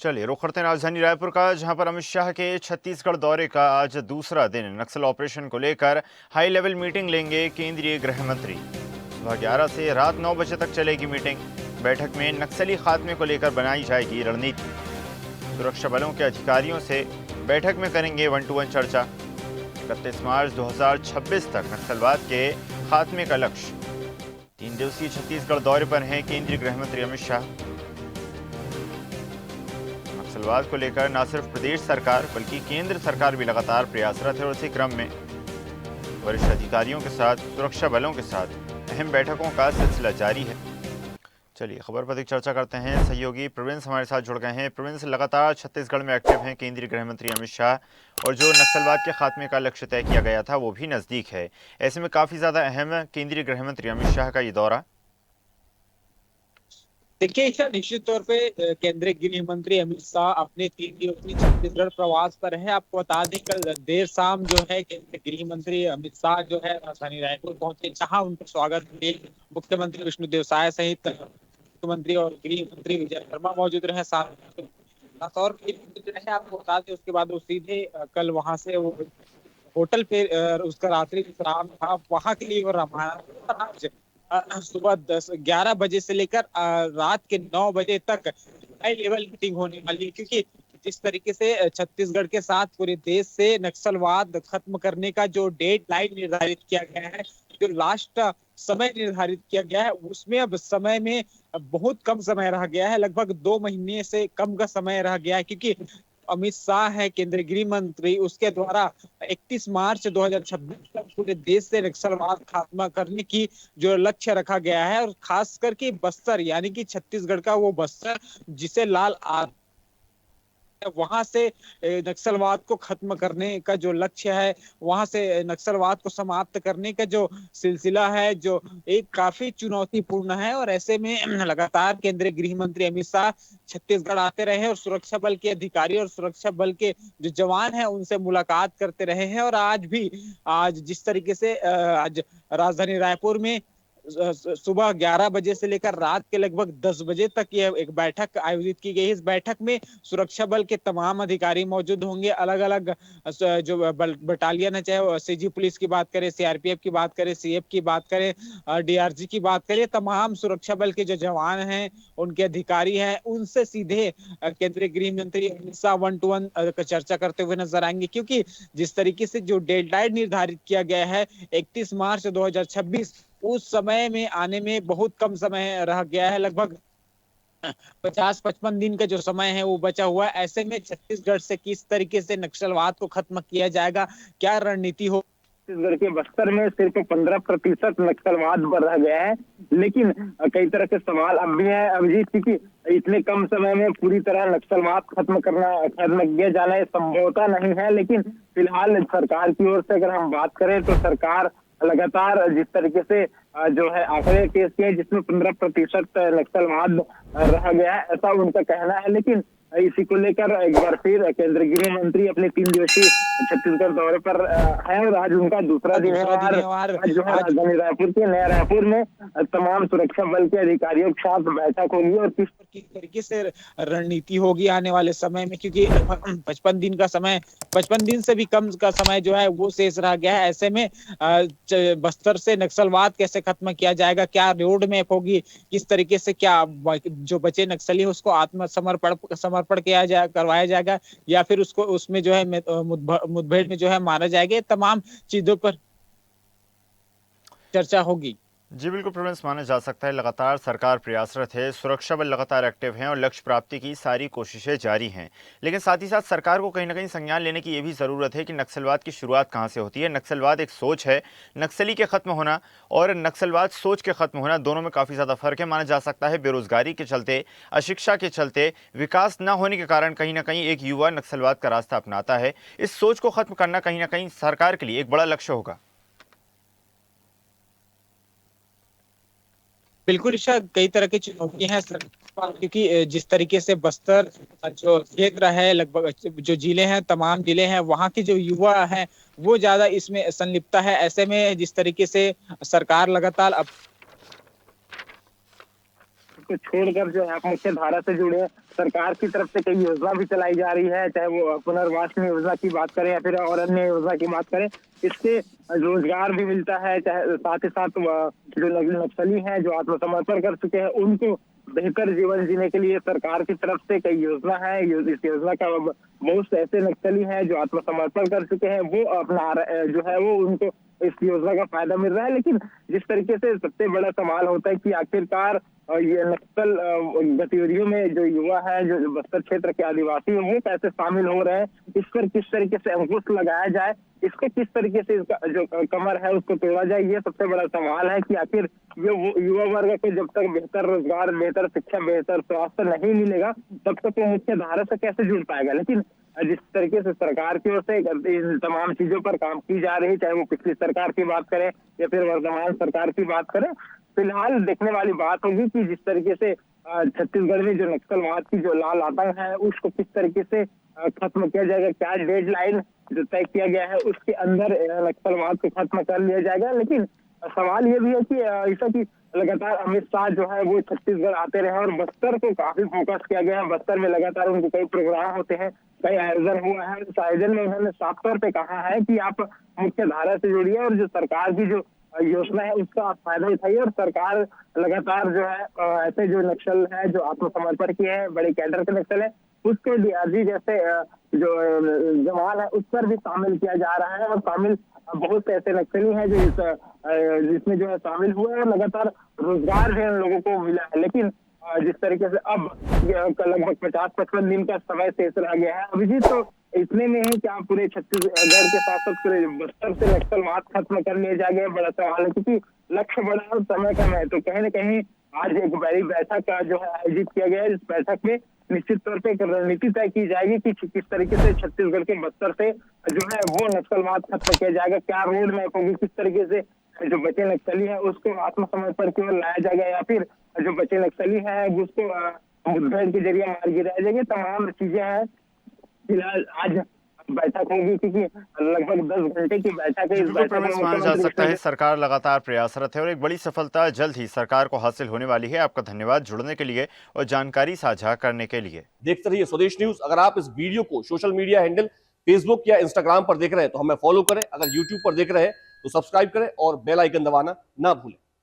चलिए रुख करते हैं राजधानी रायपुर का, जहां पर अमित शाह के छत्तीसगढ़ दौरे का आज दूसरा दिन। नक्सल ऑपरेशन को लेकर हाई लेवल मीटिंग लेंगे केंद्रीय गृह मंत्री। सुबह 11 से रात 9 बजे तक चलेगी मीटिंग। बैठक में नक्सली खात्मे को लेकर बनाई जाएगी रणनीति। सुरक्षा बलों के अधिकारियों से बैठक में करेंगे 1-to-1 चर्चा। 31 मार्च 2026 तक नक्सलवाद के खात्मे का लक्ष्य। 3 दिवसीय छत्तीसगढ़ दौरे पर हैं केंद्रीय गृह मंत्री अमित शाह। नक्सलवाद को लेकर न सिर्फ प्रदेश सरकार बल्कि केंद्र सरकार भी लगातार प्रयासरत है और इसी क्रम में वरिष्ठ अधिकारियों के साथ, सुरक्षा बलों के साथ अहम बैठकों का सिलसिला जारी है। चलिए खबर पर अधिक चर्चा करते हैं। सहयोगी प्रोविंस हमारे साथ जुड़ गए हैं। प्रोविंस, लगातार छत्तीसगढ़ में एक्टिव हैं केंद्रीय गृह मंत्री अमित शाह, और जो नक्सलवाद के खात्मे का लक्ष्य तय किया गया था वो भी नज़दीक है। ऐसे में काफ़ी ज़्यादा अहम है केंद्रीय गृह मंत्री अमित शाह का ये दौरा। देखिए ईशा, निश्चित तौर पे केंद्रीय गृह मंत्री अमित शाह अपने 3 दिवसीय छत्तीसगढ़ प्रवास पर है। आपको बता दें कल देर शाम जो है केंद्रीय गृह मंत्री अमित शाह जो है राजधानी रायपुर पहुंचे, जहां उनका स्वागत के लिए मुख्यमंत्री विष्णुदेव साय सहित मुख्यमंत्री और गृह मंत्री विजय वर्मा मौजूद रहे। साथ और रहे, आपको बता दें उसके बाद वो सीधे कल वहां से वो होटल पे उसका रात्रि विश्राम था, वहां के लिए वो रवाना। सुबह 11 बजे से लेकर रात के 9 बजे तक हाई लेवल मीटिंग होने वाली है, क्योंकि जिस तरीके से छत्तीसगढ़ के साथ पूरे देश से नक्सलवाद खत्म करने का जो डेड लाइन निर्धारित किया गया है, जो लास्ट समय निर्धारित किया गया है, उसमें अब समय में बहुत कम समय रह गया है। लगभग 2 महीने से कम का समय रह गया है, क्योंकि अमित शाह है केंद्रीय गृह मंत्री, उसके द्वारा 31 मार्च 2026 तक पूरे देश से नक्सलवाद खात्मा करने की जो लक्ष्य रखा गया है, और खास करके बस्तर यानी कि छत्तीसगढ़ का वो बस्तर जिसे लाल वहां से नक्सलवाद को खत्म करने का जो लक्ष्य है, वहां से नक्सलवाद को समाप्त करने का जो सिलसिला है, जो एक काफी चुनौतीपूर्ण है। और ऐसे में लगातार केंद्रीय गृह मंत्री अमित शाह छत्तीसगढ़ आते रहे और सुरक्षा बल के अधिकारी और सुरक्षा बल के जो जवान हैं उनसे मुलाकात करते रहे हैं। और आज जिस तरीके से आज राजधानी रायपुर में सुबह 11 बजे से लेकर रात के लगभग 10 बजे तक यह एक बैठक आयोजित की गई। इस बैठक में सुरक्षा बल के तमाम अधिकारी मौजूद होंगे। अलग अलग जो बटालियन है, चाहे सीजी पुलिस की बात करें, सीआरपीएफ की बात करें, सीएफ की बात करें, डीआरजी की बात करें, तमाम सुरक्षा बल के जो जवान हैं, उनके अधिकारी हैं, उनसे सीधे केंद्रीय गृह मंत्री अमित शाह 1-to-1 चर्चा करते हुए नजर आएंगे। क्योंकि जिस तरीके से जो डेडलाइन निर्धारित किया गया है 31 मार्च 2026, उस समय में आने में बहुत कम समय रह गया है। लगभग 50-55 दिन का जो समय है वो बचा हुआ है। ऐसे में छत्तीसगढ़ से किस तरीके से नक्सलवाद को खत्म किया जाएगा, क्या रणनीति हो। छत्तीसगढ़ के बस्तर में सिर्फ 15% नक्सलवाद बढ़ रह गया है, लेकिन कई तरह के सवाल अब भी है अभिजीत, क्योंकि इतने कम समय में पूरी तरह नक्सलवाद खत्म किया जाना संभवता नहीं है। लेकिन फिलहाल सरकार की ओर से अगर हम बात करें तो सरकार लगातार जिस तरीके से जो है आंकड़े पेश किए जिसमें 15% नक्सलवाद रह गया है, ऐसा उनका कहना है। लेकिन इसी को लेकर एक बार फिर केंद्रीय गृह मंत्री अपने 3 दिवसीय छत्तीसगढ़ दौरे पर है और आज उनका दूसरा दिन है। आज जो है राजधानी रायपुर के नया रायपुर में तमाम सुरक्षा बल के अधिकारियों के साथ बैठक होगी और किस तरीके से रणनीति होगी आने वाले समय में, क्योंकि 55 दिन से भी कम का समय जो है वो शेष रह गया है। ऐसे में बस्तर से नक्सलवाद कैसे खत्म किया जाएगा, क्या रोड मैप होगी, किस तरीके से क्या जो बचे नक्सली उसको आत्मसमर्पण करवाया जाएगा, या फिर उसको उसमें जो है मुठभेड़ में जो है मारा जाएगा, तमाम चीजों पर चर्चा होगी। जी बिल्कुल प्रोविंस, माना जा सकता है लगातार सरकार प्रयासरत है, सुरक्षा बल लगातार एक्टिव हैं और लक्ष्य प्राप्ति की सारी कोशिशें जारी हैं। लेकिन साथ ही साथ सरकार को कहीं ना कहीं संज्ञान लेने की ये भी ज़रूरत है कि नक्सलवाद की शुरुआत कहाँ से होती है। नक्सलवाद एक सोच है, नक्सली के खत्म होना और नक्सलवाद सोच के खत्म होना, दोनों में काफ़ी ज़्यादा फर्क है। माना जा सकता है बेरोजगारी के चलते, अशिक्षा के चलते, विकास न होने के कारण कहीं ना कहीं एक युवा नक्सलवाद का रास्ता अपनाता है। इस सोच को खत्म करना कहीं ना कहीं सरकार के लिए एक बड़ा लक्ष्य होगा। बिल्कुल ईशा, कई तरह की चुनौतियां हैं क्योंकि जिस तरीके से बस्तर जो क्षेत्र है, लगभग जो जिले हैं, तमाम जिले हैं, वहाँ के जो युवा हैं वो ज्यादा इसमें संलिप्त है। ऐसे में जिस तरीके से सरकार लगातार को छोड़कर जो है आप मुख्य धारा से जुड़े हैं। सरकार की तरफ से कई योजना भी चलाई जा रही है, चाहे वो पुनर्वास योजना की बात करें या फिर और अन्य योजना की बात करें। इससे रोजगार भी मिलता है, चाहे साथ ही साथ जो नक्सली हैं जो आत्मसमर्पण कर चुके हैं उनको बेहतर जीवन जीने के लिए सरकार की तरफ से कई योजना है। इस योजना का बहुत से ऐसे नक्सली हैं जो आत्मसमर्पण कर चुके हैं, वो अपना जो है वो उनको इस योजना का फायदा मिल रहा है। लेकिन जिस तरीके से सबसे बड़ा सवाल होता है कि आखिरकार ये नक्सल गतिविधियों में जो युवा है, जो बस्तर क्षेत्र के आदिवासी हैं, वो कैसे शामिल हो रहे हैं, इस पर किस तरीके से अंकुश लगाया जाए, इसको किस तरीके से इसका जो कमर है उसको तोड़ा जाए, ये सबसे बड़ा सवाल है कि आखिर ये युवा वर्ग को जब तक बेहतर रोजगार, बेहतर शिक्षा, बेहतर स्वास्थ्य नहीं मिलेगा तब तक वो मुख्य धारा से कैसे जुड़ पाएगा। लेकिन जिस तरीके से सरकार की ओर से इन तमाम चीजों पर काम की जा रही, चाहे वो पिछली सरकार की बात करें या फिर वर्तमान सरकार की बात करें, फिलहाल देखने वाली बात होगी कि जिस तरीके से छत्तीसगढ़ में जो नक्सलवाद की जो लाल आतंक है उसको किस तरीके से खत्म किया जाएगा, क्या डेडलाइन जो तय किया गया है उसके अंदर नक्सलवाद को खत्म कर लिया जाएगा। लेकिन सवाल ये भी है कि ऐसा कि लगातार अमित शाह जो है वो छत्तीसगढ़ आते रहे और बस्तर को काफी फोकस किया गया है। बस्तर में लगातार उनके कई प्रोग्राम होते हैं, कई आयोजन हुआ है। इस आयोजन में उन्होंने साफ तौर पे कहा है कि आप मुख्य धारा से जुड़िए और जो सरकार की जो योजना है उसका आप फायदा उठाइए। और सरकार लगातार जो है ऐसे जो नक्सल है जो आत्मसमर्पण किए हैं, बड़े कैडर के नक्सल है, उसको डीआरजी जैसे जो जवान है उस पर भी शामिल किया जा रहा है। और शामिल बहुत से ऐसे नक्सली हैं जो जिसमें जो है शामिल हुए और लगातार रोजगार भी उन लोगों को मिला है। लेकिन जिस तरीके से अब लगभग 50-55 दिन का समय शेष रह गया है अभिजीत, तो इतने में ही क्या पूरे छत्तीसगढ़ के साथ साथ पूरे बस्तर से नक्सलवाद खत्म कर लिए जाएंगे, बड़ा सवाल है। क्योंकि लक्ष्य बड़ा और समय कम है, तो कहीं न कहीं आज एक बड़ी बैठक का जो है आयोजित किया गया है। इस बैठक में निश्चित तौर पे एक रणनीति तय की जाएगी कि किस तरीके से छत्तीसगढ़ के बस्तर से जो है वो नक्सलवाद खत्म किया जाएगा, क्या रोड मैप होगी, किस तरीके से जो बचे नक्सली है उसको आत्मसमर्पण की ओर लाया जाएगा या फिर जो बचे नक्सली है उसको मुठभेड़ के जरिए मार गिराया जाएगा। तमाम चीजें हैं। फिलहाल आज बैठक होगी क्योंकि लगभग 10 घंटे की बैठक है। इस बैठक में माना जा सकता है सरकार लगातार प्रयासरत है और एक बड़ी सफलता जल्द ही सरकार को हासिल होने वाली है। आपका धन्यवाद जुड़ने के लिए और जानकारी साझा करने के लिए। देखते रहिए स्वदेश न्यूज। अगर आप इस वीडियो को सोशल मीडिया हैंडल फेसबुक या इंस्टाग्राम पर देख रहे हैं तो हमें फॉलो करें, अगर यूट्यूब पर देख रहे हैं तो सब्सक्राइब करें और बेल आइकन दबाना ना भूलें।